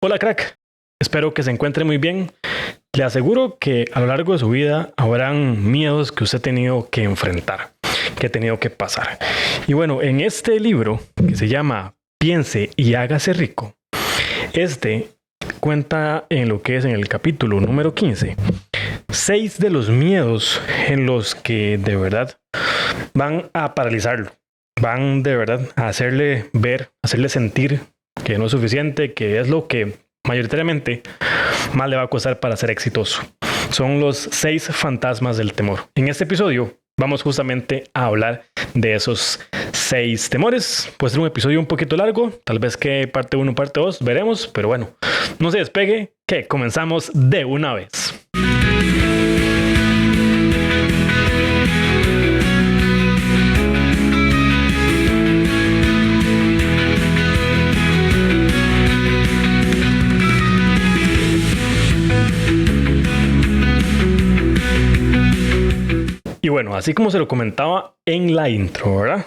Hola crack, espero que se encuentre muy bien. Le aseguro que a lo largo de su vida habrán miedos que usted ha tenido que enfrentar, que ha tenido que pasar. Y bueno, en este libro que se llama Piense y hágase rico, cuenta en lo que es en el capítulo número 15, 6 de los miedos en los que de verdad van a paralizarlo, van de verdad a hacerle ver, hacerle sentir que no es suficiente, que es lo que mayoritariamente más le va a costar para ser exitoso. Son los 6 fantasmas del temor. En este episodio vamos justamente a hablar de esos 6 temores. Puede ser un episodio un poquito largo, tal vez que parte 1, parte 2, veremos, pero bueno, no se despegue, que comenzamos de una vez. Y bueno, así como se lo comentaba en la intro, ¿verdad?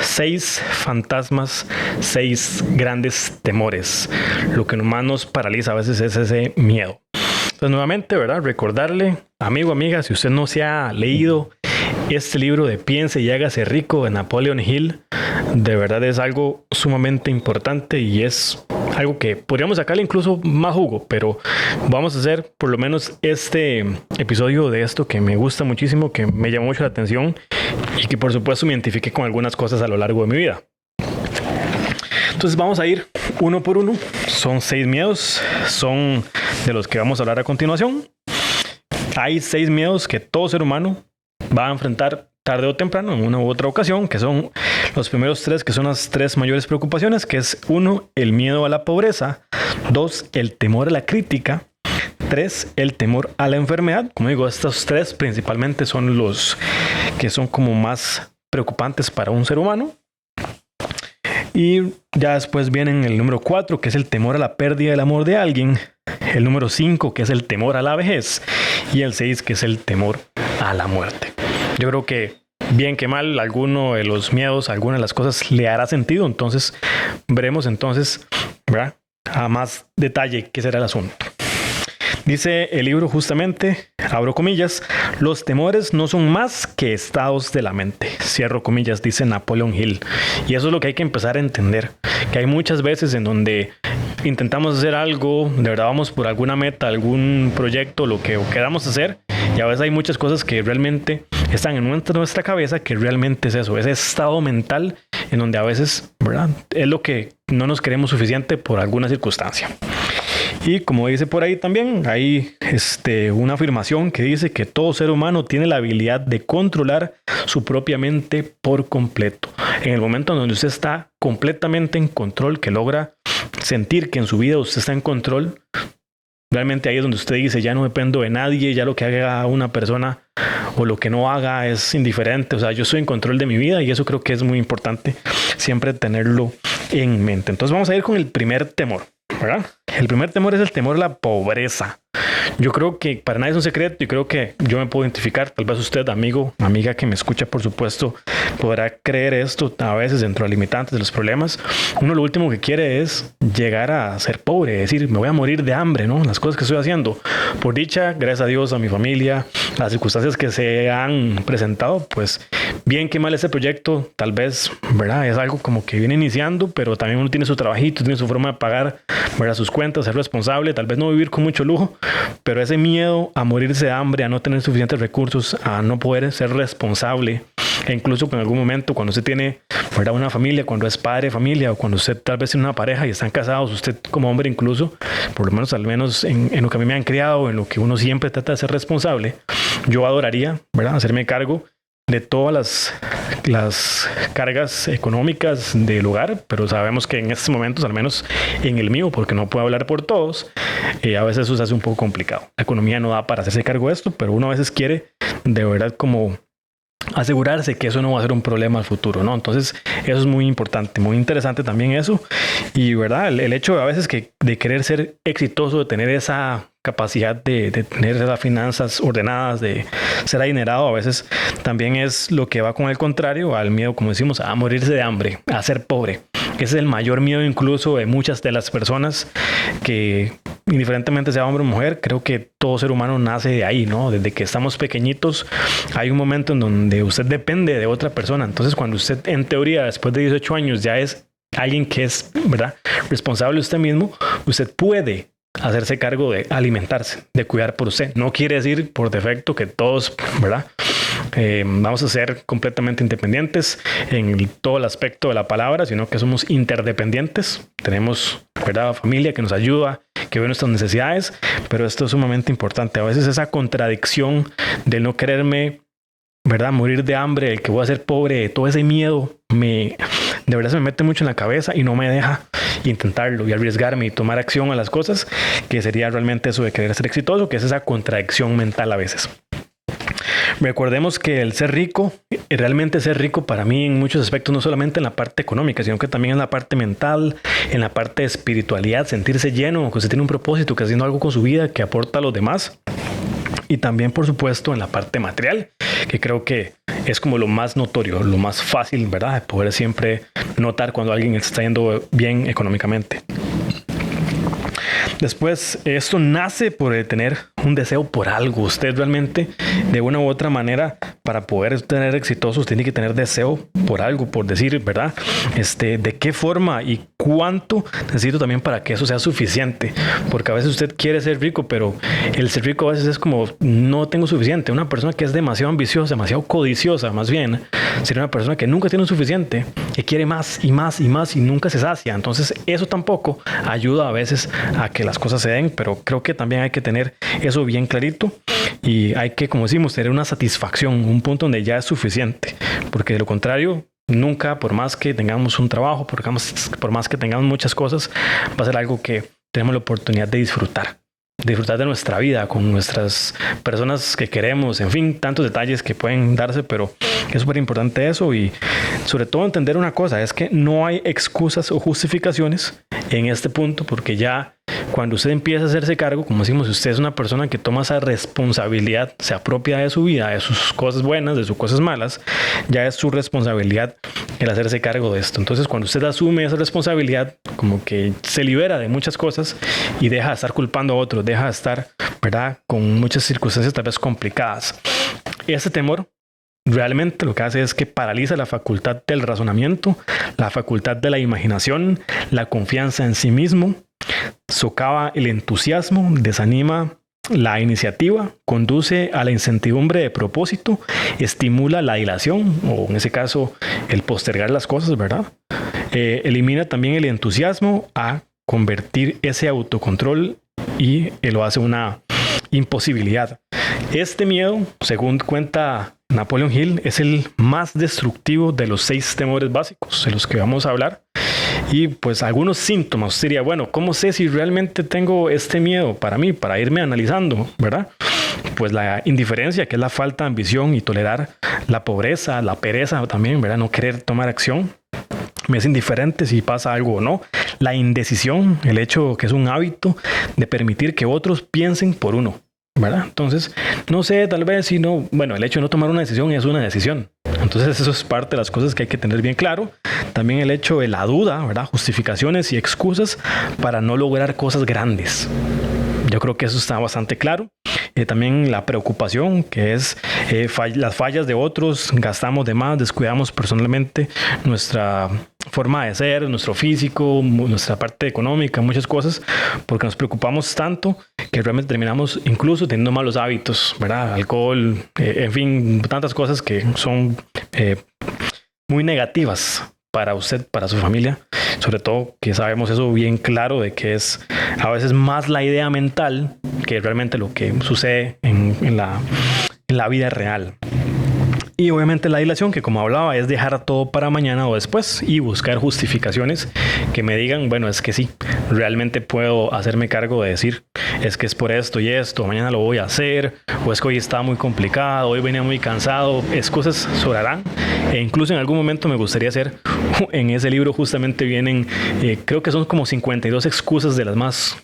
6 fantasmas, 6 grandes temores. Lo que más nos paraliza a veces es ese miedo. Entonces, nuevamente, ¿verdad? Recordarle, amigo, amiga, si usted no se ha leído este libro de Piense y hágase rico de Napoleon Hill, de verdad es algo sumamente importante y es algo que podríamos sacarle incluso más jugo, pero vamos a hacer por lo menos este episodio de esto que me gusta muchísimo, que me llamó mucho la atención y que por supuesto me identifique con algunas cosas a lo largo de mi vida. Entonces vamos a ir uno por uno. Son 6 miedos, son de los que vamos a hablar a continuación. Hay 6 miedos que todo ser humano va a enfrentar tarde o temprano en una u otra ocasión, que son los primeros 3, que son las 3 mayores preocupaciones, que es 1, el miedo a la pobreza; 2, el temor a la crítica; 3, el temor a la enfermedad. Como digo, estos 3 principalmente son los que son como más preocupantes para un ser humano. Y ya después vienen el número 4, que es el temor a la pérdida del amor de alguien; el número 5, que es el temor a la vejez; y el 6, que es el temor a la muerte. Yo creo que bien que mal, alguno de los miedos, alguna de las cosas le hará sentido. Entonces veremos entonces, ¿verdad?, a más detalle qué será el asunto. Dice el libro justamente, abro comillas, los temores no son más que estados de la mente, cierro comillas, dice Napoleon Hill. Y eso es lo que hay que empezar a entender, que hay muchas veces en donde intentamos hacer algo, de verdad vamos por alguna meta, algún proyecto, lo que queramos hacer, y a veces hay muchas cosas que realmente están en nuestra cabeza, que realmente es eso, ese estado mental en donde a veces, ¿verdad?, es lo que no nos queremos suficiente por alguna circunstancia. Y como dice por ahí también, hay una afirmación que dice que todo ser humano tiene la habilidad de controlar su propia mente por completo. En el momento en donde usted está completamente en control, que logra sentir que en su vida usted está en control, realmente ahí es donde usted dice, ya no dependo de nadie, ya lo que haga una persona o lo que no haga es indiferente. O sea, yo estoy en control de mi vida y eso creo que es muy importante siempre tenerlo en mente. Entonces vamos a ir con el primer temor, ¿verdad? El primer temor es el temor a la pobreza. Yo creo que para nadie es un secreto y creo que yo me puedo identificar. Tal vez usted, amigo, amiga que me escucha, por supuesto, podrá creer esto a veces dentro de los limitantes de los problemas. Uno lo último que quiere es llegar a ser pobre, decir, me voy a morir de hambre, ¿no? Las cosas que estoy haciendo. Por dicha, gracias a Dios, a mi familia, las circunstancias que se han presentado, pues bien que mal ese proyecto, tal vez, ¿verdad?, es algo como que viene iniciando, pero también uno tiene su trabajito, tiene su forma de pagar, ¿verdad?, sus cuentas, ser responsable, tal vez no vivir con mucho lujo, pero ese miedo a morirse de hambre, a no tener suficientes recursos, a no poder ser responsable, e incluso en algún momento cuando usted tiene, ¿verdad?, una familia, cuando es padre de familia o cuando usted tal vez tiene una pareja y están casados, usted como hombre incluso, por lo menos al menos en lo que a mí me han criado, en lo que uno siempre trata de ser responsable, yo adoraría, ¿verdad?, hacerme cargo de todas las cargas económicas del hogar, pero sabemos que en estos momentos, al menos en el mío, porque no puedo hablar por todos, a veces eso se hace un poco complicado. La economía no da para hacerse cargo de esto, pero uno a veces quiere de verdad como asegurarse que eso no va a ser un problema al futuro, ¿no? Entonces eso es muy importante, muy interesante también eso. Y verdad, el hecho a veces de querer ser exitoso, de tener esa capacidad de tener las finanzas ordenadas, de ser adinerado, a veces también es lo que va con el contrario al miedo, como decimos, a morirse de hambre, a ser pobre. Ese es el mayor miedo incluso de muchas de las personas que, indiferentemente sea hombre o mujer, creo que todo ser humano nace de ahí, ¿no? Desde que estamos pequeñitos hay un momento en donde usted depende de otra persona. Entonces cuando usted en teoría después de 18 años ya es alguien que es, ¿verdad?, responsable de usted mismo, usted puede hacerse cargo de alimentarse, de cuidar por usted. No quiere decir por defecto que todos, ¿verdad?, vamos a ser completamente independientes en todo el aspecto de la palabra, sino que somos interdependientes. Tenemos, ¿verdad?, familia que nos ayuda, que ve nuestras necesidades, pero esto es sumamente importante. A veces esa contradicción de no quererme, ¿verdad?, morir de hambre, el que voy a ser pobre, todo ese miedo de verdad se me mete mucho en la cabeza y no me deja intentarlo y arriesgarme y tomar acción a las cosas, que sería realmente eso de querer ser exitoso, que es esa contradicción mental a veces. Recordemos que el ser rico, realmente ser rico para mí en muchos aspectos, no solamente en la parte económica, sino que también en la parte mental, en la parte de espiritualidad, sentirse lleno, que usted tiene un propósito, que está haciendo algo con su vida, que aporta a los demás. Y también, por supuesto, en la parte material, que creo que es como lo más notorio, lo más fácil, ¿verdad?, de poder siempre notar cuando alguien está yendo bien económicamente. Después, esto nace por tener un deseo por algo. Usted realmente, de una u otra manera, para poder tener exitosos, tiene que tener deseo por algo, por decir, ¿verdad? De qué forma y cuánto necesito también para que eso sea suficiente. Porque a veces usted quiere ser rico, pero el ser rico a veces es como, no tengo suficiente. Una persona que es demasiado ambiciosa, demasiado codiciosa, más bien, sería una persona que nunca tiene suficiente, que quiere más y más y más y nunca se sacia. Entonces, eso tampoco ayuda a veces a que las cosas se den, pero creo que también hay que tener eso bien clarito y hay que, como decimos, tener una satisfacción, un punto donde ya es suficiente, porque de lo contrario, nunca, por más que tengamos un trabajo, por más que tengamos muchas cosas, va a ser algo que tenemos la oportunidad de disfrutar de nuestra vida con nuestras personas que queremos, en fin, tantos detalles que pueden darse, pero es súper importante eso y sobre todo entender una cosa, es que no hay excusas o justificaciones en este punto, porque ya cuando usted empieza a hacerse cargo, como decimos, si usted es una persona que toma esa responsabilidad, se apropia de su vida, de sus cosas buenas, de sus cosas malas, ya es su responsabilidad el hacerse cargo de esto. Entonces, cuando usted asume esa responsabilidad, como que se libera de muchas cosas y deja de estar culpando a otros, deja de estar, ¿verdad?, con muchas circunstancias tal vez complicadas. Ese temor realmente lo que hace es que paraliza la facultad del razonamiento, la facultad de la imaginación, la confianza en sí mismo, socava el entusiasmo, desanima la iniciativa, conduce a la incertidumbre de propósito, estimula la dilación, o en ese caso el postergar las cosas, ¿verdad? Elimina también el entusiasmo a convertir ese autocontrol y lo hace una imposibilidad. Este miedo, según cuenta Napoleon Hill, es el más destructivo de los 6 temores básicos de los que vamos a hablar. Y pues algunos síntomas, sería, bueno, ¿cómo sé si realmente tengo este miedo para mí, para irme analizando, ¿verdad? Pues la indiferencia, que es la falta de ambición y tolerar la pobreza, la pereza también, ¿verdad? No querer tomar acción. Me es indiferente si pasa algo o no. La indecisión, el hecho que es un hábito de permitir que otros piensen por uno, ¿verdad? Entonces, no sé, tal vez si no, bueno, el hecho de no tomar una decisión es una decisión. Entonces, eso es parte de las cosas que hay que tener bien claro. También el hecho de la duda, ¿verdad? Justificaciones y excusas para no lograr cosas grandes. Yo creo que eso está bastante claro. También la preocupación, que es las fallas de otros, gastamos de más, descuidamos personalmente nuestra forma de ser, nuestro físico, nuestra parte económica, muchas cosas, porque nos preocupamos tanto que realmente terminamos incluso teniendo malos hábitos, ¿verdad? Alcohol, en fin, tantas cosas que son muy negativas para usted, para su familia, sobre todo que sabemos eso bien claro de que es a veces más la idea mental que realmente lo que sucede en la vida real. Y obviamente la dilación, que como hablaba, es dejar todo para mañana o después y buscar justificaciones que me digan, bueno, es que sí, realmente puedo hacerme cargo de decir, es que es por esto y esto, mañana lo voy a hacer, o es que hoy está muy complicado, hoy venía muy cansado, excusas sobrarán. E incluso en algún momento me gustaría hacer, en ese libro justamente vienen, creo que son como 52 excusas de las más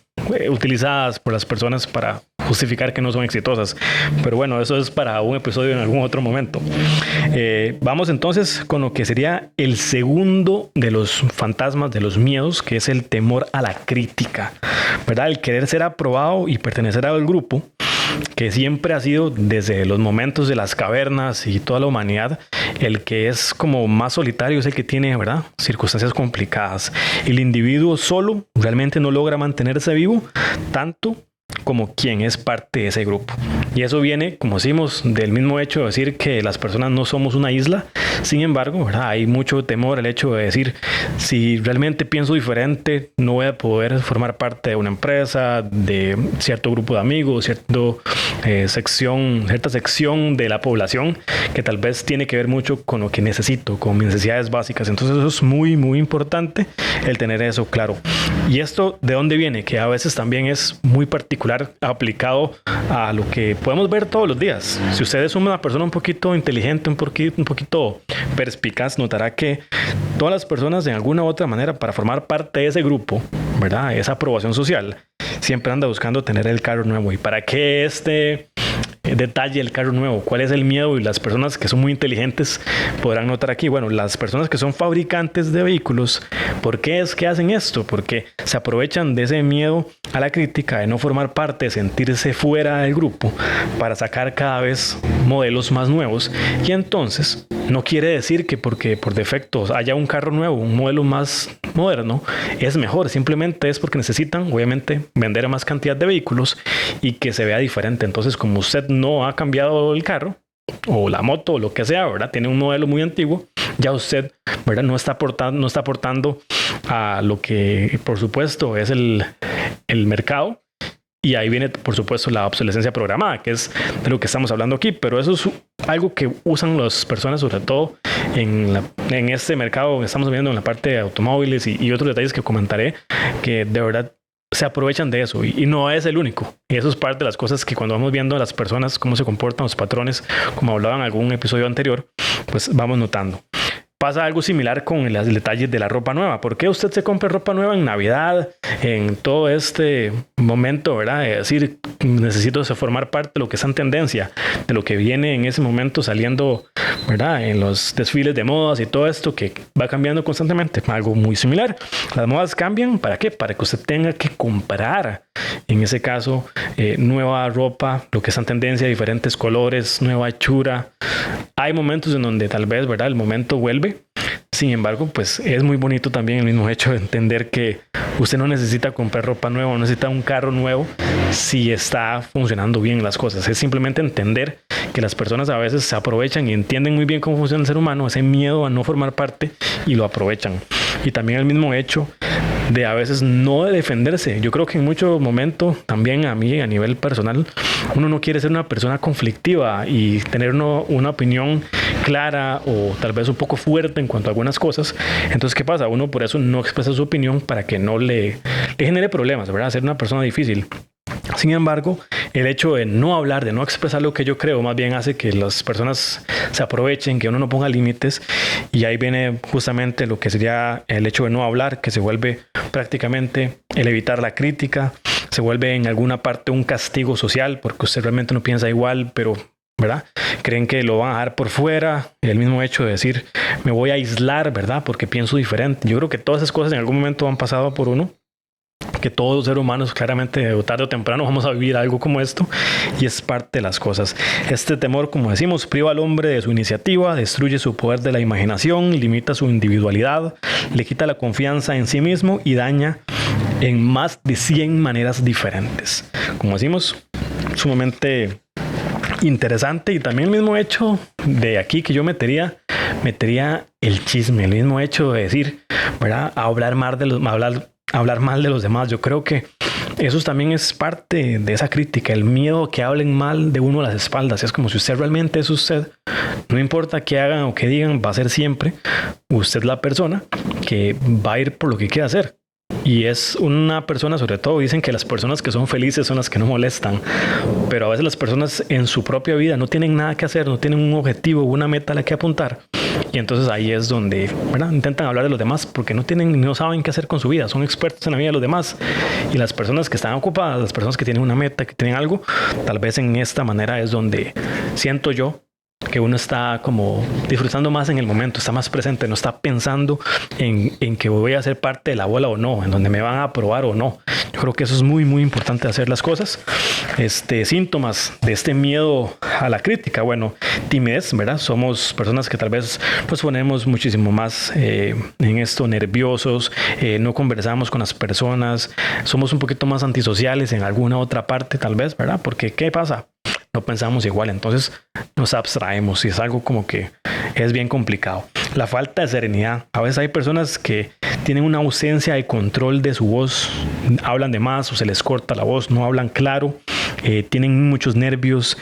utilizadas por las personas para justificar que no son exitosas. Pero bueno, eso es para un episodio en algún otro momento. Vamos entonces con lo que sería el segundo de los fantasmas, de los miedos, que es el temor a la crítica, ¿verdad? El querer ser aprobado y pertenecer al grupo, que siempre ha sido desde los momentos de las cavernas y toda la humanidad, el que es como más solitario es el que tiene, ¿verdad?, circunstancias complicadas. El individuo solo realmente no logra mantenerse vivo tanto como quien es parte de ese grupo. Y eso viene, como decimos, del mismo hecho de decir que las personas no somos una isla. Sin embargo, ¿verdad?, hay mucho temor al hecho de decir, si realmente pienso diferente, no voy a poder formar parte de una empresa, de cierto grupo de amigos, cierta sección de la población que tal vez tiene que ver mucho con lo que necesito, con mis necesidades básicas. Entonces eso es muy, muy importante, el tener eso claro. Y esto, ¿de dónde viene? Que a veces también es muy particular aplicado a lo que podemos ver todos los días. Si usted es una persona un poquito inteligente, un poquito perspicaz, notará que todas las personas de alguna u otra manera, para formar parte de ese grupo, ¿verdad?, esa aprobación social, siempre anda buscando tener el carro nuevo. ¿Y para qué este detalle el carro nuevo? ¿Cuál es el miedo? Y las personas que son muy inteligentes podrán notar aquí, bueno, las personas que son fabricantes de vehículos, ¿por qué es que hacen esto? Porque se aprovechan de ese miedo a la crítica, de no formar parte, de sentirse fuera del grupo, para sacar cada vez modelos más nuevos. Y entonces no quiere decir que porque por defecto haya un carro nuevo, un modelo más moderno, es mejor. Simplemente es porque necesitan, obviamente, vender más cantidad de vehículos y que se vea diferente. Entonces, como usted no ha cambiado el carro o la moto o lo que sea, ¿verdad?, tiene un modelo muy antiguo, ya usted, ¿verdad?, no está aportando a lo que, por supuesto, es el mercado. Y ahí viene, por supuesto, la obsolescencia programada, que es de lo que estamos hablando aquí. Pero eso es algo que usan las personas, sobre todo en este mercado que estamos viendo en la parte de automóviles y otros detalles que comentaré, que de verdad se aprovechan de eso, y no es el único. Y eso es parte de las cosas que cuando vamos viendo a las personas, cómo se comportan, los patrones, como hablaba en algún episodio anterior, pues vamos notando. Pasa algo similar con los detalles de la ropa nueva. ¿Por qué usted se compra ropa nueva en Navidad, en todo este momento, ¿verdad?, es decir, necesito formar parte de lo que está en tendencia, de lo que viene en ese momento saliendo, ¿verdad?, en los desfiles de modas y todo esto que va cambiando constantemente? Algo muy similar. Las modas cambian, ¿para qué? Para que usted tenga que comprar, en ese caso, nueva ropa, lo que está en tendencia, diferentes colores, nueva hechura. Hay momentos en donde tal vez, ¿verdad?, el momento vuelve. Sin embargo, pues es muy bonito también el mismo hecho de entender que usted no necesita comprar ropa nueva, no necesita un carro nuevo si está funcionando bien las cosas. Es simplemente entender que las personas a veces se aprovechan y entienden muy bien cómo funciona el ser humano, ese miedo a no formar parte, y lo aprovechan. Y también el mismo hecho de a veces no de defenderse. Yo creo que en muchos momentos, también a mí a nivel personal, uno no quiere ser una persona conflictiva y tener una opinión clara o tal vez un poco fuerte en cuanto a algunas cosas. Entonces, ¿qué pasa? Uno por eso no expresa su opinión, para que no le genere problemas, ¿verdad? Ser una persona difícil. Sin embargo, el hecho de no hablar, de no expresar lo que yo creo, más bien hace que las personas se aprovechen, que uno no ponga límites, y ahí viene justamente lo que sería el hecho de no hablar, que se vuelve prácticamente el evitar la crítica, se vuelve en alguna parte un castigo social, porque usted realmente no piensa igual, pero, ¿verdad?, creen que lo van a dejar por fuera. El mismo hecho de decir, me voy a aislar, ¿verdad?, porque pienso diferente. Yo creo que todas esas cosas en algún momento han pasado por uno, que todos los seres humanos claramente tarde o temprano vamos a vivir algo como esto, y es parte de las cosas. Este temor, como decimos, priva al hombre de su iniciativa, destruye su poder de la imaginación, limita su individualidad, le quita la confianza en sí mismo y daña en más de 100 maneras diferentes. Como decimos, sumamente interesante. Y también el mismo hecho de aquí que yo metería el chisme, el mismo hecho de decir, ¿verdad?, hablar mal de los demás. Yo creo que eso también es parte de esa crítica, el miedo a que hablen mal de uno a las espaldas. Es como si usted realmente es usted, no importa qué hagan o qué digan, va a ser siempre usted la persona que va a ir por lo que quiera hacer. Y es una persona, sobre todo dicen que las personas que son felices son las que no molestan, pero a veces las personas en su propia vida no tienen nada que hacer, no tienen un objetivo, una meta a la que apuntar. Y entonces ahí es donde, ¿verdad?, intentan hablar de los demás porque no saben qué hacer con su vida, son expertos en la vida de los demás. Y las personas que están ocupadas, las personas que tienen una meta, que tienen algo, tal vez en esta manera es donde siento yo que uno está como disfrutando más en el momento, está más presente, no está pensando en que voy a ser parte de la bola o no, en donde me van a aprobar o no. Yo creo que eso es muy, muy importante, hacer las cosas. Síntomas de este miedo a la crítica, bueno, timidez, ¿verdad? Somos personas que tal vez pues ponemos muchísimo más en esto, nerviosos, no conversamos con las personas, somos un poquito más antisociales en alguna otra parte tal vez, ¿verdad? Porque ¿qué pasa? No pensamos igual, entonces nos abstraemos y es algo como que es bien complicado. La falta de serenidad. A veces hay personas que tienen una ausencia de control de su voz, hablan de más o se les corta la voz, no hablan claro, tienen muchos nervios,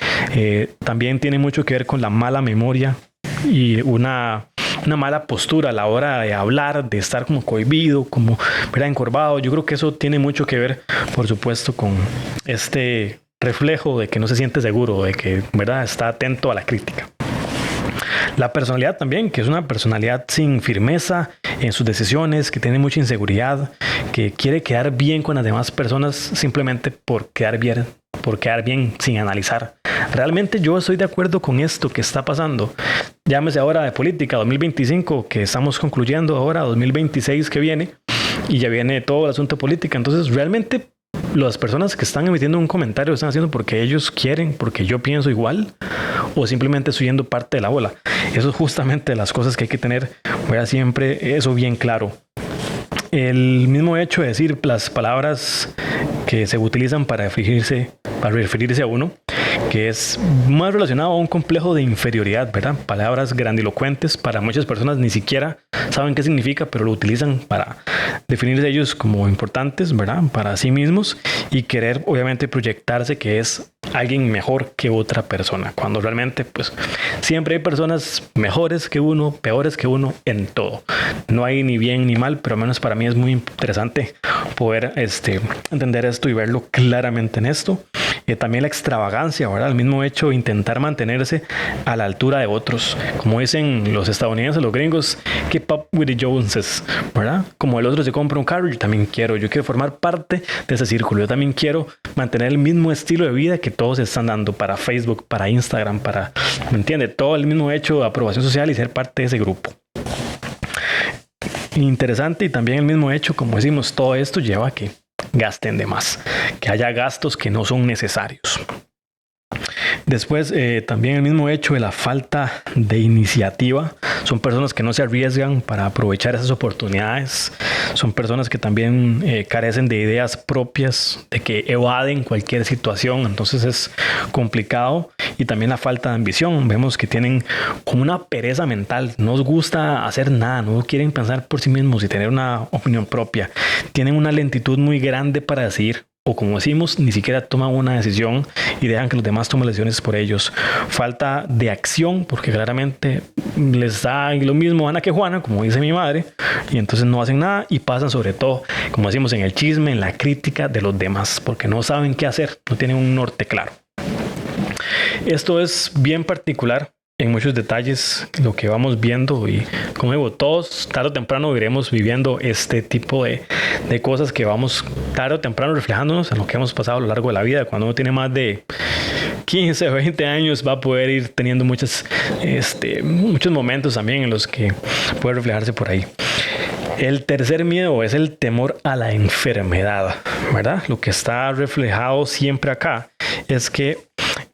también tiene mucho que ver con la mala memoria y una mala postura a la hora de hablar, de estar como cohibido, como, ¿verdad?, encorvado. Yo creo que eso tiene mucho que ver, por supuesto, con este reflejo de que no se siente seguro, de que, ¿verdad?, está atento a la crítica. La personalidad también, que es una personalidad sin firmeza en sus decisiones, que tiene mucha inseguridad, que quiere quedar bien con las demás personas simplemente por quedar bien sin analizar. Realmente yo estoy de acuerdo con esto que está pasando. Llámese ahora de política 2025, que estamos concluyendo ahora, 2026 que viene, y ya viene todo el asunto de política. Entonces realmente las personas que están emitiendo un comentario lo están haciendo porque ellos quieren, porque yo pienso igual, o simplemente estoy siendo parte de la ola. Eso es justamente las cosas que hay que tener, ¿verdad?, siempre eso bien claro. El mismo hecho de decir las palabras que se utilizan para referirse a uno, que es más relacionado a un complejo de inferioridad, ¿verdad? Palabras grandilocuentes, para muchas personas ni siquiera saben qué significa, pero lo utilizan para definirse ellos como importantes, ¿verdad?, para sí mismos, y querer obviamente proyectarse que es alguien mejor que otra persona, cuando realmente pues siempre hay personas mejores que uno, peores que uno en todo. No hay ni bien ni mal, pero al menos para mí es muy interesante poder entender esto y verlo claramente en esto. También la extravagancia, ¿verdad? El mismo hecho de intentar mantenerse a la altura de otros. Como dicen los estadounidenses, los gringos, keep up with the Joneses, ¿verdad? Como el otro se compra un carro, yo quiero formar parte de ese círculo. Yo también quiero mantener el mismo estilo de vida que todos están dando para Facebook, para Instagram, ¿me entiende? Todo el mismo hecho de aprobación social y ser parte de ese grupo. Interesante, y también el mismo hecho, como decimos, todo esto lleva a que gasten de más, que haya gastos que no son necesarios. Después, también el mismo hecho de la falta de iniciativa. Son personas que no se arriesgan para aprovechar esas oportunidades. Son personas que también carecen de ideas propias, de que evaden cualquier situación. Entonces es complicado. Y también la falta de ambición. Vemos que tienen como una pereza mental. No les gusta hacer nada. No quieren pensar por sí mismos y tener una opinión propia. Tienen una lentitud muy grande para decidir. O como decimos, ni siquiera toman una decisión y dejan que los demás tomen decisiones por ellos. Falta de acción, porque claramente les da lo mismo Ana que Juana, como dice mi madre, y entonces no hacen nada y pasan sobre todo, como decimos, en el chisme, en la crítica de los demás, porque no saben qué hacer, no tienen un norte claro. Esto es bien particular en muchos detalles lo que vamos viendo, y como digo, todos tarde o temprano iremos viviendo este tipo de cosas que vamos tarde o temprano reflejándonos en lo que hemos pasado a lo largo de la vida. Cuando uno tiene más de 15 o 20 años va a poder ir teniendo muchos momentos también en los que puede reflejarse por ahí. El tercer miedo es el temor a la enfermedad, ¿verdad? Lo que está reflejado siempre acá es que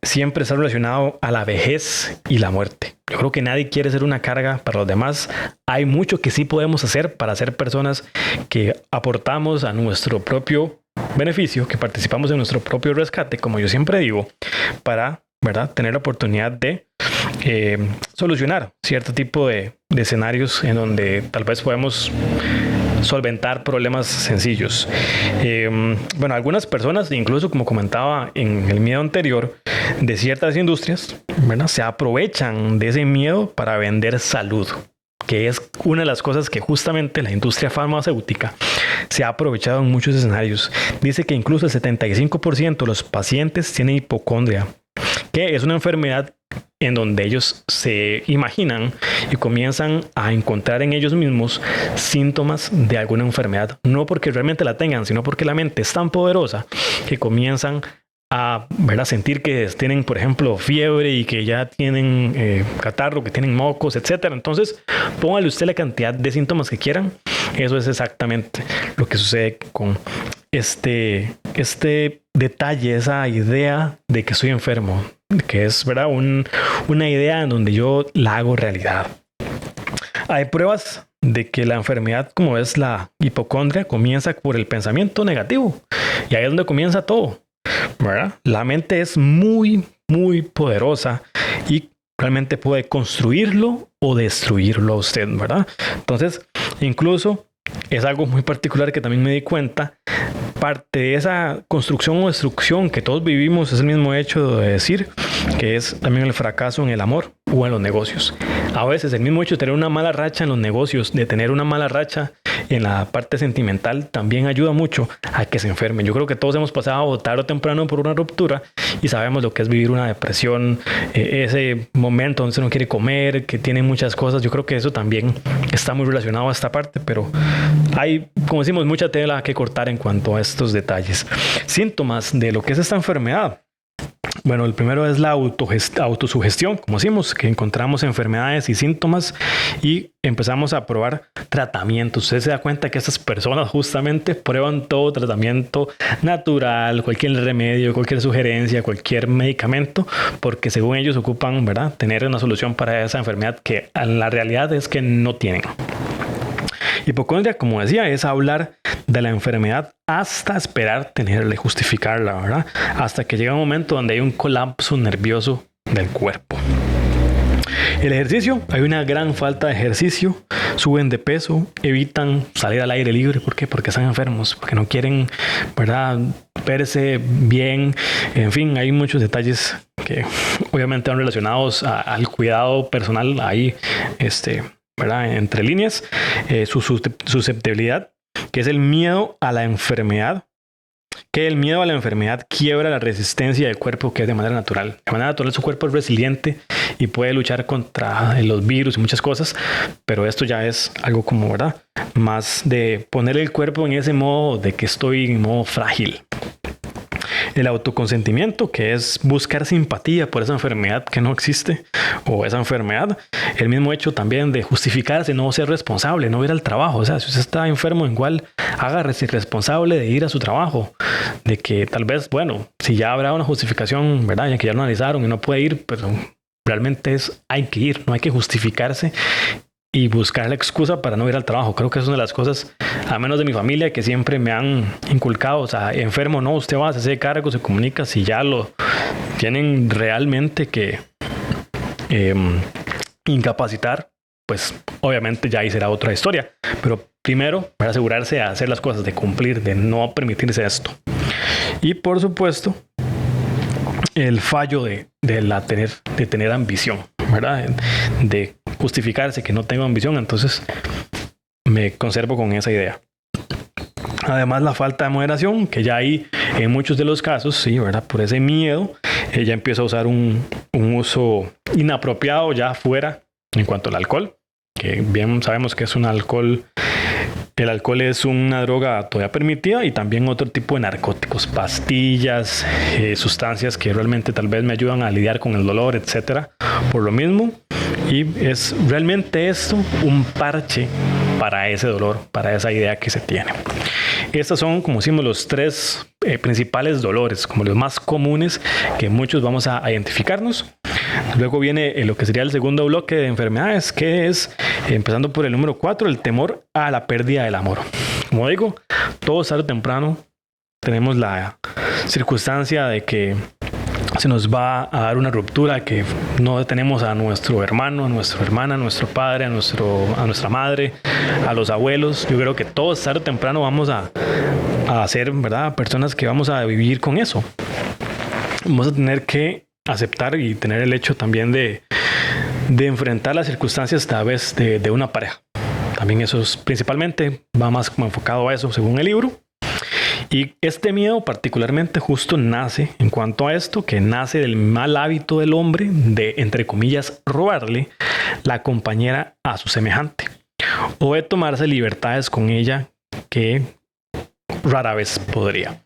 siempre está relacionado a la vejez y la muerte. Yo creo que nadie quiere ser una carga para los demás. Hay mucho que sí podemos hacer para ser personas que aportamos a nuestro propio beneficio, que participamos en nuestro propio rescate, como yo siempre digo, para, ¿verdad?, tener la oportunidad de solucionar cierto tipo de escenarios en donde tal vez podemos solventar problemas sencillos. Bueno, algunas personas, incluso como comentaba en el miedo anterior, de ciertas industrias, ¿verdad?, se aprovechan de ese miedo para vender salud, que es una de las cosas que justamente la industria farmacéutica se ha aprovechado en muchos escenarios. Dice que incluso el 75% de los pacientes tienen hipocondria, que es una enfermedad en donde ellos se imaginan y comienzan a encontrar en ellos mismos síntomas de alguna enfermedad, no porque realmente la tengan, sino porque la mente es tan poderosa que comienzan a, ¿verdad?, sentir que tienen, por ejemplo, fiebre y que ya tienen catarro, que tienen mocos, etcétera. Entonces, póngale usted la cantidad de síntomas que quieran. Eso es exactamente lo que sucede con este detalle, esa idea de que estoy enfermo, que es, ¿verdad?, una idea en donde yo la hago realidad. Hay pruebas de que la enfermedad, como es la hipocondria, comienza por el pensamiento negativo. Y ahí es donde comienza todo, ¿verdad? La mente es muy, muy poderosa y realmente puede construirlo o destruirlo a usted, ¿verdad? Entonces, incluso es algo muy particular que también me di cuenta. Parte de esa construcción o destrucción que todos vivimos es el mismo hecho de decir que es también el fracaso en el amor o en los negocios. A veces el mismo hecho de tener una mala racha en los negocios, de tener una mala racha en la parte sentimental, también ayuda mucho a que se enfermen. Yo creo que todos hemos pasado tarde o temprano por una ruptura y sabemos lo que es vivir una depresión, ese momento donde se no quiere comer, que tiene muchas cosas. Yo creo que eso también está muy relacionado a esta parte, pero hay, como decimos, mucha tela que cortar en cuanto a estos detalles. Síntomas de lo que es esta enfermedad. Bueno, el primero es la autosugestión, como decimos, que encontramos enfermedades y síntomas y empezamos a probar tratamientos. Usted se da cuenta que estas personas justamente prueban todo tratamiento natural, cualquier remedio, cualquier sugerencia, cualquier medicamento, porque según ellos ocupan, ¿verdad?, tener una solución para esa enfermedad que en la realidad es que no tienen. Hipocondria, como decía, es hablar de la enfermedad hasta esperar tenerla y justificarla, ¿verdad? Hasta que llega un momento donde hay un colapso nervioso del cuerpo. El ejercicio, hay una gran falta de ejercicio, suben de peso, evitan salir al aire libre. ¿Por qué? Porque están enfermos, porque no quieren, ¿verdad?, verse bien. En fin, hay muchos detalles que obviamente van relacionados al cuidado personal ahí, ¿verdad?, entre líneas. Su susceptibilidad, que es el miedo a la enfermedad, que el miedo a la enfermedad quiebra la resistencia del cuerpo, que es de manera natural. De manera natural su cuerpo es resiliente y puede luchar contra los virus y muchas cosas, pero esto ya es algo como, ¿verdad?, más de poner el cuerpo en ese modo de que estoy en modo frágil. El autoconsentimiento, que es buscar simpatía por esa enfermedad que no existe o esa enfermedad. El mismo hecho también de justificarse, no ser responsable, no ir al trabajo. O sea, si usted está enfermo, igual hágase responsable de ir a su trabajo. De que tal vez, bueno, si ya habrá una justificación, ¿verdad?, ya que ya lo analizaron y no puede ir, pero realmente hay que ir, no hay que justificarse y buscar la excusa para no ir al trabajo. Creo que es una de las cosas, a menos de mi familia, que siempre me han inculcado. O sea, enfermo no, usted va a hacerse cargo, se comunica. Si ya lo tienen realmente que incapacitar, pues obviamente ya ahí será otra historia. Pero primero, para asegurarse de hacer las cosas, de cumplir, de no permitirse esto. Y por supuesto, el fallo de tener ambición, ¿verdad? De justificarse que no tengo ambición, entonces me conservo con esa idea. Además, la falta de moderación, que ya hay en muchos de los casos, sí, ¿verdad?, por ese miedo, ella empieza a usar un uso inapropiado ya fuera en cuanto al alcohol, que bien sabemos que es un alcohol. El alcohol es una droga todavía permitida, y también otro tipo de narcóticos, pastillas, sustancias que realmente tal vez me ayudan a lidiar con el dolor, etcétera, por lo mismo. Y es realmente esto un parche para ese dolor, para esa idea que se tiene. Estos son, como decimos, los tres principales dolores, como los más comunes que muchos vamos a identificarnos. Luego viene lo que sería el segundo bloque de enfermedades, que es, empezando por el número 4, el temor a la pérdida del amor. Como digo, todos tarde o temprano tenemos la circunstancia de que se nos va a dar una ruptura, que no tenemos a nuestro hermano, a nuestra hermana, a nuestro padre, a nuestra madre, a los abuelos. Yo creo que todos tarde o temprano vamos a ser, ¿verdad?, personas que vamos a vivir con eso. Vamos a tener que aceptar y tener el hecho también de enfrentar las circunstancias a través de una pareja. También eso es, principalmente va más como enfocado a eso según el libro. Y este miedo particularmente justo nace en cuanto a esto, que nace del mal hábito del hombre de, entre comillas, robarle la compañera a su semejante o de tomarse libertades con ella que rara vez podría.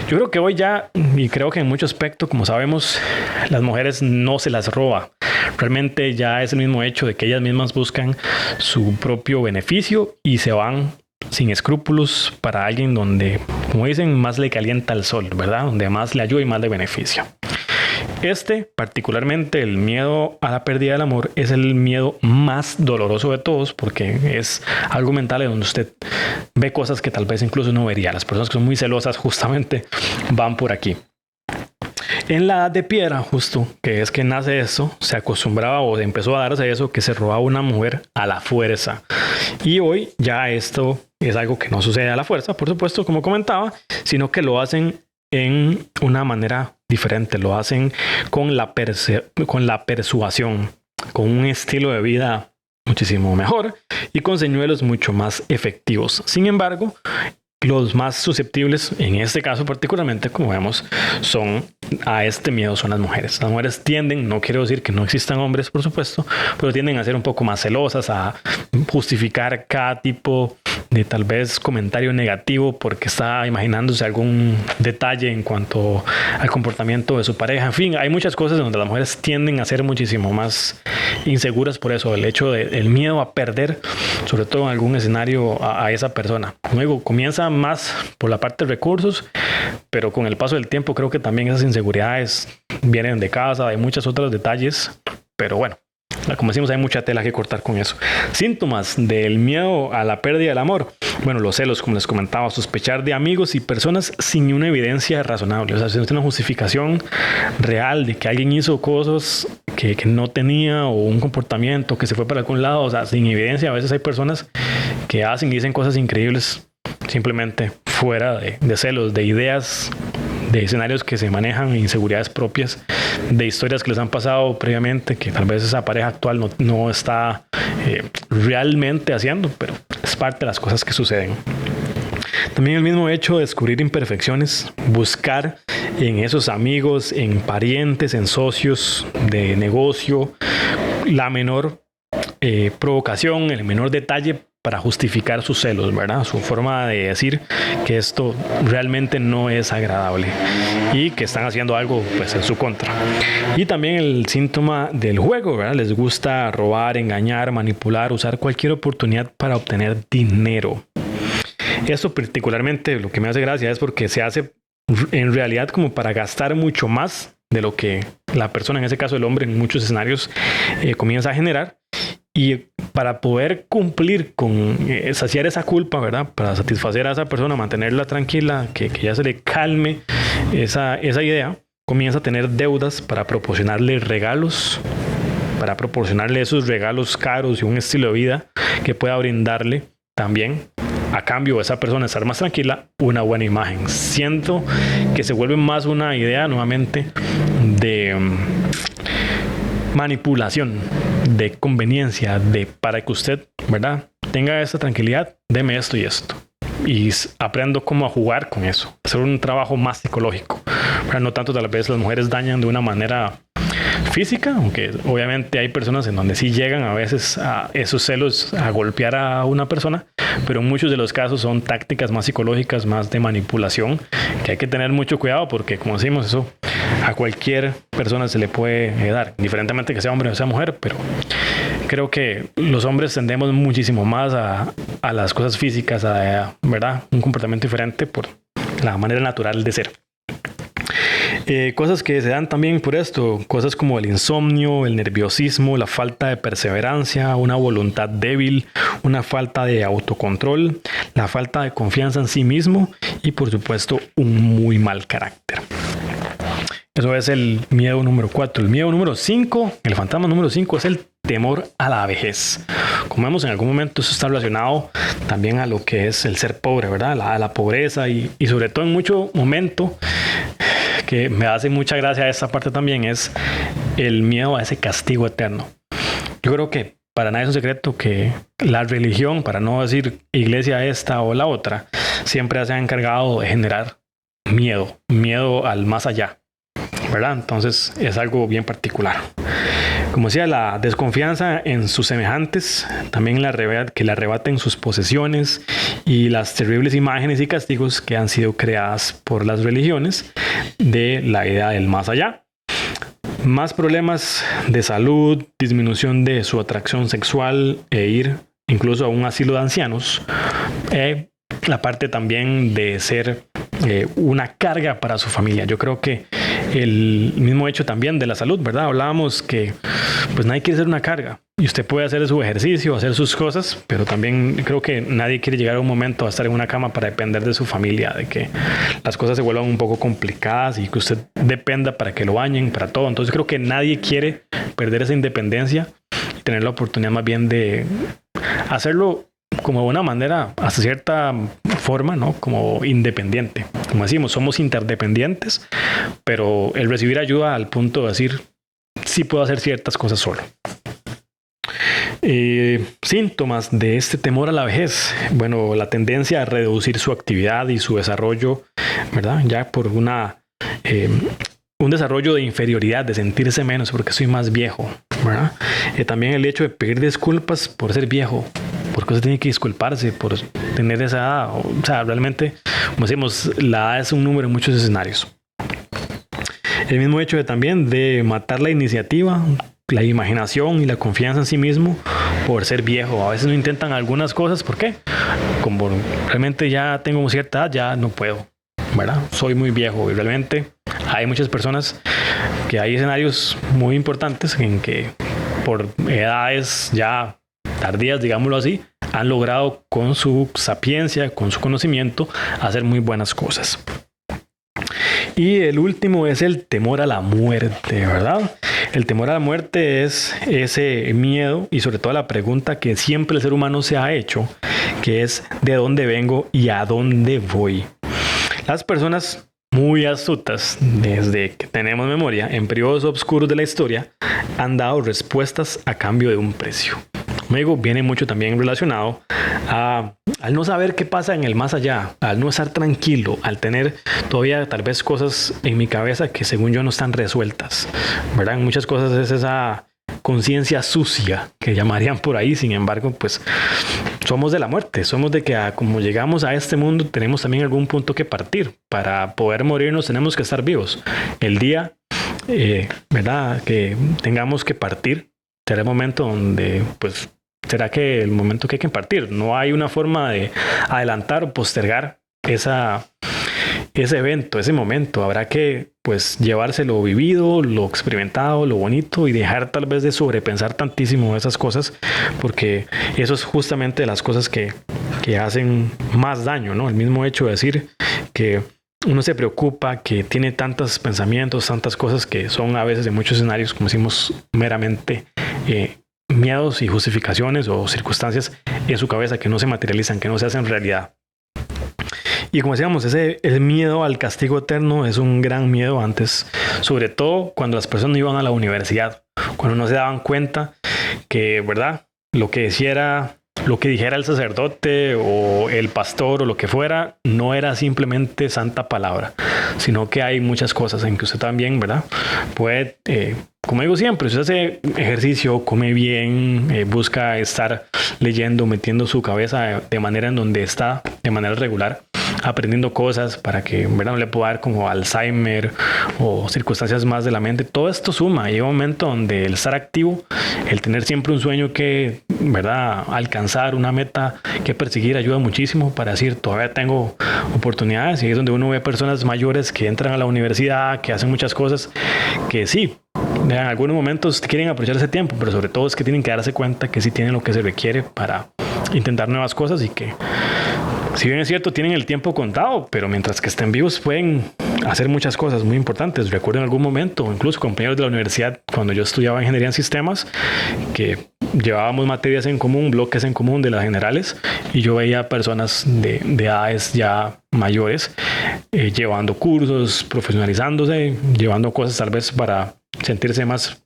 Yo creo que hoy ya, y creo que en mucho aspecto, como sabemos, las mujeres no se las roba. Realmente ya es el mismo hecho de que ellas mismas buscan su propio beneficio y se van sin escrúpulos para alguien donde, como dicen, más le calienta el sol, ¿verdad? Donde más le ayuda y más le beneficia. Particularmente el miedo a la pérdida del amor, es el miedo más doloroso de todos porque es algo mental en donde usted ve cosas que tal vez incluso no vería. Las personas que son muy celosas justamente van por aquí. En la edad de piedra, justo, que es que nace eso, se acostumbraba o empezó a darse eso, que se robaba una mujer a la fuerza. Y hoy ya esto es algo que no sucede a la fuerza, por supuesto, como comentaba, sino que lo hacen en una manera diferente, lo hacen con la persuasión, con un estilo de vida muchísimo mejor y con señuelos mucho más efectivos. Sin embargo, los más susceptibles, en este caso particularmente, como vemos, son a este miedo, son las mujeres. Las mujeres tienden, no quiero decir que no existan hombres, por supuesto, pero tienden a ser un poco más celosas, a justificar cada tipo de tal vez comentario negativo porque está imaginándose algún detalle en cuanto al comportamiento de su pareja. En fin, hay muchas cosas donde las mujeres tienden a ser muchísimo más inseguras por eso, el hecho del miedo a perder, sobre todo en algún escenario, a esa persona. Luego comienza más por la parte de recursos, pero con el paso del tiempo creo que también esas inseguridades vienen de casa, de muchos otros detalles, pero bueno, como decimos, hay mucha tela que cortar con eso. Síntomas del miedo a la pérdida del amor. Bueno, los celos, como les comentaba, sospechar de amigos y personas sin una evidencia razonable. O sea, si no tiene una justificación real de que alguien hizo cosas que no tenía o un comportamiento que se fue para algún lado, o sea, sin evidencia. A veces hay personas que hacen y dicen cosas increíbles simplemente fuera de celos, de ideas, de escenarios que se manejan, inseguridades propias, de historias que les han pasado previamente que tal vez esa pareja actual no está realmente haciendo, pero es parte de las cosas que suceden. También el mismo hecho de descubrir imperfecciones, buscar en esos amigos, en parientes, en socios de negocio, la menor provocación, el menor detalle para justificar sus celos, ¿verdad? Su forma de decir que esto realmente no es agradable y que están haciendo algo pues en su contra. Y también el síntoma del juego, ¿verdad? Les gusta robar, engañar, manipular, usar cualquier oportunidad para obtener dinero. Esto particularmente lo que me hace gracia es porque se hace en realidad como para gastar mucho más de lo que la persona, en ese caso el hombre, en muchos escenarios comienza a generar. Y para poder cumplir con saciar esa culpa, ¿verdad? Para satisfacer a esa persona, mantenerla tranquila, que ya se le calme esa idea, comienza a tener deudas para proporcionarle regalos, para proporcionarle esos regalos caros y un estilo de vida que pueda brindarle también, a cambio de esa persona estar más tranquila, una buena imagen. Siento que se vuelve más una idea nuevamente de manipulación, de conveniencia, de para que usted, ¿verdad?, tenga esta tranquilidad, deme esto y esto. Y aprendo cómo a jugar con eso, hacer un trabajo más psicológico, ¿verdad? No tanto tal vez las mujeres dañan de una manera física, aunque obviamente hay personas en donde sí llegan a veces a esos celos a golpear a una persona, pero en muchos de los casos son tácticas más psicológicas, más de manipulación, que hay que tener mucho cuidado porque, como decimos, eso a cualquier persona se le puede dar, indiferentemente que sea hombre o sea mujer, pero creo que los hombres tendemos muchísimo más a las cosas físicas, ¿verdad?, un comportamiento diferente por la manera natural de ser. Cosas que se dan también por esto, cosas como el insomnio, el nerviosismo, la falta de perseverancia, una voluntad débil, una falta de autocontrol, la falta de confianza en sí mismo y por supuesto un muy mal carácter. Eso es el miedo número 4. El miedo número 5, el fantasma número 5 es el temor a la vejez. Como vemos, en algún momento eso está relacionado también a lo que es el ser pobre, ¿verdad? A la pobreza y sobre todo en mucho momento, que me hace mucha gracia esta parte también, es el miedo a ese castigo eterno. Yo creo que para nadie es un secreto que la religión, para no decir iglesia esta o la otra, siempre se ha encargado de generar miedo al más allá, ¿verdad? Entonces es algo bien particular. Como decía, la desconfianza en sus semejantes, también que le arrebaten sus posesiones y las terribles imágenes y castigos que han sido creadas por las religiones de la idea del más allá. Más problemas de salud, disminución de su atracción sexual e ir incluso a un asilo de ancianos. La parte también de ser una carga para su familia. Yo creo que el mismo hecho también de la salud, ¿verdad? Hablábamos que pues nadie quiere ser una carga y usted puede hacer su ejercicio, hacer sus cosas, pero también creo que nadie quiere llegar a un momento a estar en una cama para depender de su familia, de que las cosas se vuelvan un poco complicadas y que usted dependa para que lo bañen, para todo. Entonces creo que nadie quiere perder esa independencia y tener la oportunidad más bien de hacerlo como de una manera, hasta cierta forma, ¿no? Como independiente. Como decimos, somos interdependientes, pero el recibir ayuda al punto de decir, sí puedo hacer ciertas cosas solo. Síntomas de este temor a la vejez. Bueno, la tendencia a reducir su actividad y su desarrollo, ¿verdad? Ya por un desarrollo de inferioridad, de sentirse menos porque soy más viejo, ¿verdad? También el hecho de pedir disculpas por ser viejo. Porque usted tiene que disculparse por tener esa edad. O sea, realmente, como decimos, la edad es un número en muchos escenarios. El mismo hecho de matar la iniciativa, la imaginación y la confianza en sí mismo por ser viejo. A veces no intentan algunas cosas. ¿Por qué? Como realmente ya tengo cierta edad, ya no puedo, ¿verdad? Soy muy viejo y realmente hay muchas personas que hay escenarios muy importantes en que por edades ya tardías, digámoslo así, han logrado con su sapiencia, con su conocimiento, hacer muy buenas cosas. Y el último es el temor a la muerte, ¿verdad? El temor a la muerte es ese miedo y sobre todo la pregunta que siempre el ser humano se ha hecho, que es ¿de dónde vengo y a dónde voy? Las personas muy astutas, desde que tenemos memoria, en periodos oscuros de la historia, han dado respuestas a cambio de un precio. Luego viene mucho también relacionado al no saber qué pasa en el más allá, al no estar tranquilo, al tener todavía tal vez cosas en mi cabeza que según yo no están resueltas, ¿verdad? En muchas cosas es esa conciencia sucia que llamarían por ahí. Sin embargo, pues somos de la muerte, somos de que como llegamos a este mundo tenemos también algún punto que partir. Para poder morirnos tenemos que estar vivos. El día, ¿verdad? Que tengamos que partir, será el momento donde pues será que el momento que hay que partir. No hay una forma de adelantar o postergar ese evento, ese momento. Habrá que pues llevarse lo vivido, lo experimentado, lo bonito y dejar tal vez de sobrepensar tantísimo esas cosas, porque eso es justamente las cosas que hacen más daño, ¿no? El mismo hecho de decir que uno se preocupa, que tiene tantos pensamientos, tantas cosas que son a veces en muchos escenarios, como decimos, meramente miedos y justificaciones o circunstancias en su cabeza que no se materializan, que no se hacen realidad. Y como decíamos, el miedo al castigo eterno es un gran miedo antes, sobre todo cuando las personas iban a la universidad, cuando no se daban cuenta que, ¿verdad? Lo que dijera el sacerdote o el pastor o lo que fuera, no era simplemente santa palabra, sino que hay muchas cosas en que usted también, ¿verdad? Puede, como digo siempre, si usted hace ejercicio, come bien, busca estar leyendo, metiendo su cabeza de manera en donde está, de manera regular, aprendiendo cosas para que, ¿verdad?, no le pueda dar como Alzheimer o circunstancias más de la mente. Todo esto suma. Llega un momento donde el estar activo, el tener siempre un sueño que, ¿verdad?, alcanzar una meta que perseguir, ayuda muchísimo para decir, todavía tengo oportunidades. Y es donde uno ve personas mayores que entran a la universidad, que hacen muchas cosas, que sí, en algunos momentos quieren aprovechar ese tiempo, pero sobre todo es que tienen que darse cuenta que sí tienen lo que se requiere para intentar nuevas cosas y que, si bien es cierto, tienen el tiempo contado, pero mientras que estén vivos pueden hacer muchas cosas muy importantes. Recuerdo en algún momento, incluso compañeros de la universidad, cuando yo estudiaba ingeniería en sistemas, que llevábamos materias en común, bloques en común de las generales, y yo veía personas de edades ya mayores llevando cursos, profesionalizándose, llevando cosas tal vez para sentirse más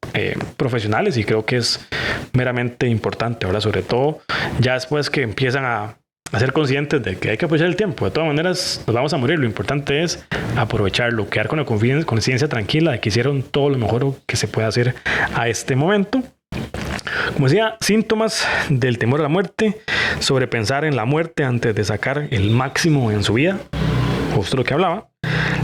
profesionales, y creo que es meramente importante. Ahora, sobre todo, ya después que empiezan a a ser conscientes de que hay que aprovechar el tiempo. De todas maneras, nos vamos a morir. Lo importante es aprovecharlo, quedar con la conciencia tranquila de que hicieron todo lo mejor que se puede hacer a este momento. Como decía, síntomas del temor a la muerte, sobrepensar en la muerte antes de sacar el máximo en su vida, justo lo que hablaba,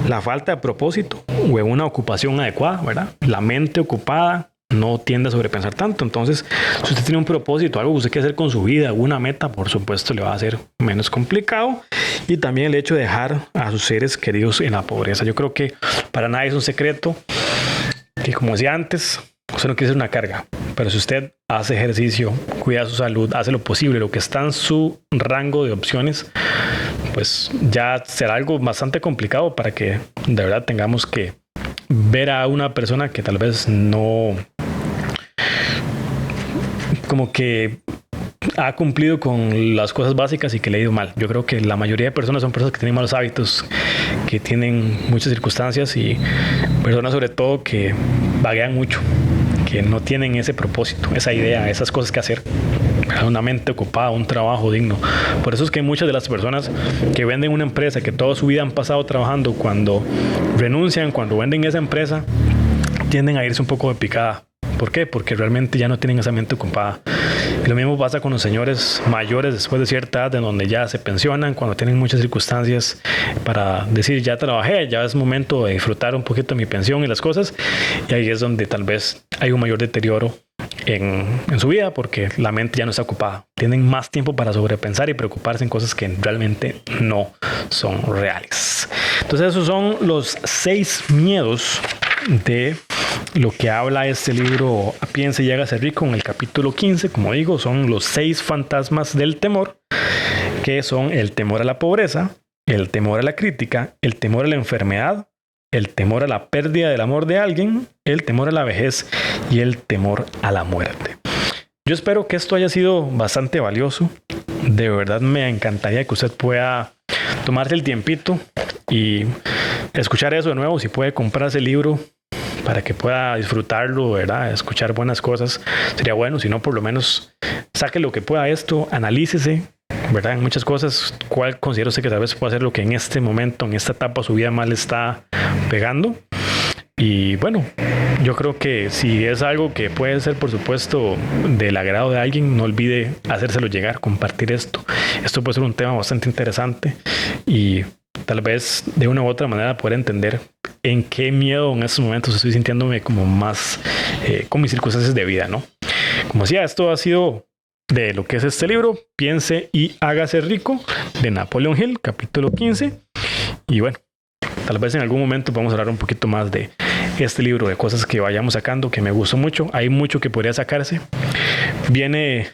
la falta de propósito o una ocupación adecuada, ¿verdad? La mente ocupada no tiende a sobrepensar tanto. Entonces, si usted tiene un propósito, algo que usted quiere hacer con su vida, una meta, por supuesto, le va a ser menos complicado. Y también el hecho de dejar a sus seres queridos en la pobreza. Yo creo que para nadie es un secreto que, como decía antes, usted no quiere ser una carga. Pero si usted hace ejercicio, cuida su salud, hace lo posible, lo que está en su rango de opciones, pues ya será algo bastante complicado para que de verdad tengamos que ver a una persona que tal vez no, como que ha cumplido con las cosas básicas y que le ha ido mal. Yo creo que la mayoría de personas son personas que tienen malos hábitos, que tienen muchas circunstancias y personas sobre todo que vaguean mucho, que no tienen ese propósito, esa idea, esas cosas que hacer, una mente ocupada, un trabajo digno. Por eso es que muchas de las personas que venden una empresa, que toda su vida han pasado trabajando, cuando renuncian, cuando venden esa empresa, tienden a irse un poco de picada. ¿Por qué? Porque realmente ya no tienen esa mente ocupada. Y lo mismo pasa con los señores mayores después de cierta edad, en donde ya se pensionan, cuando tienen muchas circunstancias para decir, ya trabajé, ya es momento de disfrutar un poquito de mi pensión y las cosas. Y ahí es donde tal vez hay un mayor deterioro en su vida, porque la mente ya no está ocupada. Tienen más tiempo para sobrepensar y preocuparse en cosas que realmente no son reales. Entonces esos son los 6 miedos de lo que habla este libro Piense y hágase rico, en el capítulo 15. Como digo, son los 6 fantasmas del temor, que son el temor a la pobreza, el temor a la crítica, el temor a la enfermedad, el temor a la pérdida del amor de alguien, el temor a la vejez y el temor a la muerte. Yo espero que esto haya sido bastante valioso. De verdad me encantaría que usted pueda tomarse el tiempito y escuchar eso de nuevo. Si puede comprarse el libro para que pueda disfrutarlo, ¿verdad? Escuchar buenas cosas, sería bueno. Si no, por lo menos saque lo que pueda de esto, analícese, ¿verdad? En muchas cosas, ¿cuál considera usted que tal vez pueda ser lo que en este momento, en esta etapa de su vida más le está pegando? Y bueno, yo creo que si es algo que puede ser, por supuesto, del agrado de alguien, no olvide hacérselo llegar, compartir esto. Esto puede ser un tema bastante interesante y tal vez de una u otra manera poder entender en qué miedo en estos momentos estoy sintiéndome como más con mis circunstancias de vida, ¿no? Como decía, esto ha sido de lo que es este libro, Piense y hágase rico, de Napoleon Hill, capítulo 15. Y bueno, tal vez en algún momento podamos hablar un poquito más de este libro, de cosas que vayamos sacando, que me gustó mucho. Hay mucho que podría sacarse. Viene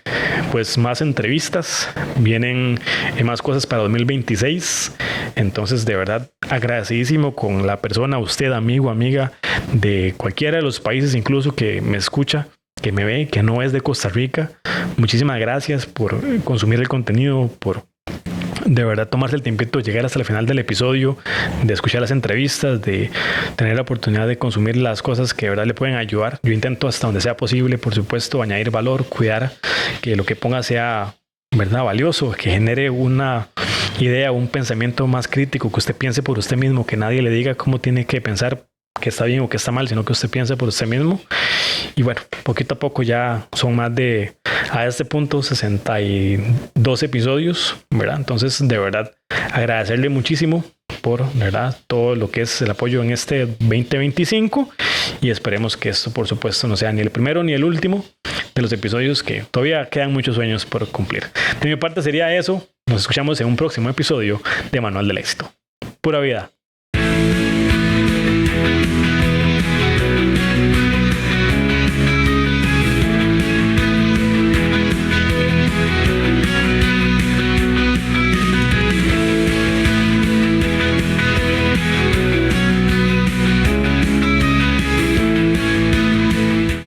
pues más entrevistas, vienen más cosas para 2026. Entonces, de verdad, agradecidísimo con la persona, usted, amigo, amiga, de cualquiera de los países, incluso que me escucha, que me ve, que no es de Costa Rica. Muchísimas gracias por consumir el contenido, por de verdad tomarse el tiempito de llegar hasta el final del episodio, de escuchar las entrevistas, de tener la oportunidad de consumir las cosas que de verdad le pueden ayudar. Yo intento hasta donde sea posible, por supuesto, añadir valor, cuidar que lo que ponga sea, ¿verdad?, valioso, que genere una idea, un pensamiento más crítico, que usted piense por usted mismo, que nadie le diga cómo tiene que pensar, que está bien o que está mal, sino que usted piense por usted mismo. Y bueno, poquito a poco ya son más de, a este punto, 62 episodios, ¿verdad? Entonces, de verdad, agradecerle muchísimo por, ¿verdad?, todo lo que es el apoyo en este 2025 y esperemos que esto, por supuesto, no sea ni el primero ni el último de los episodios, que todavía quedan muchos sueños por cumplir. De mi parte sería eso. Nos escuchamos en un próximo episodio de Manual del Éxito. Pura vida.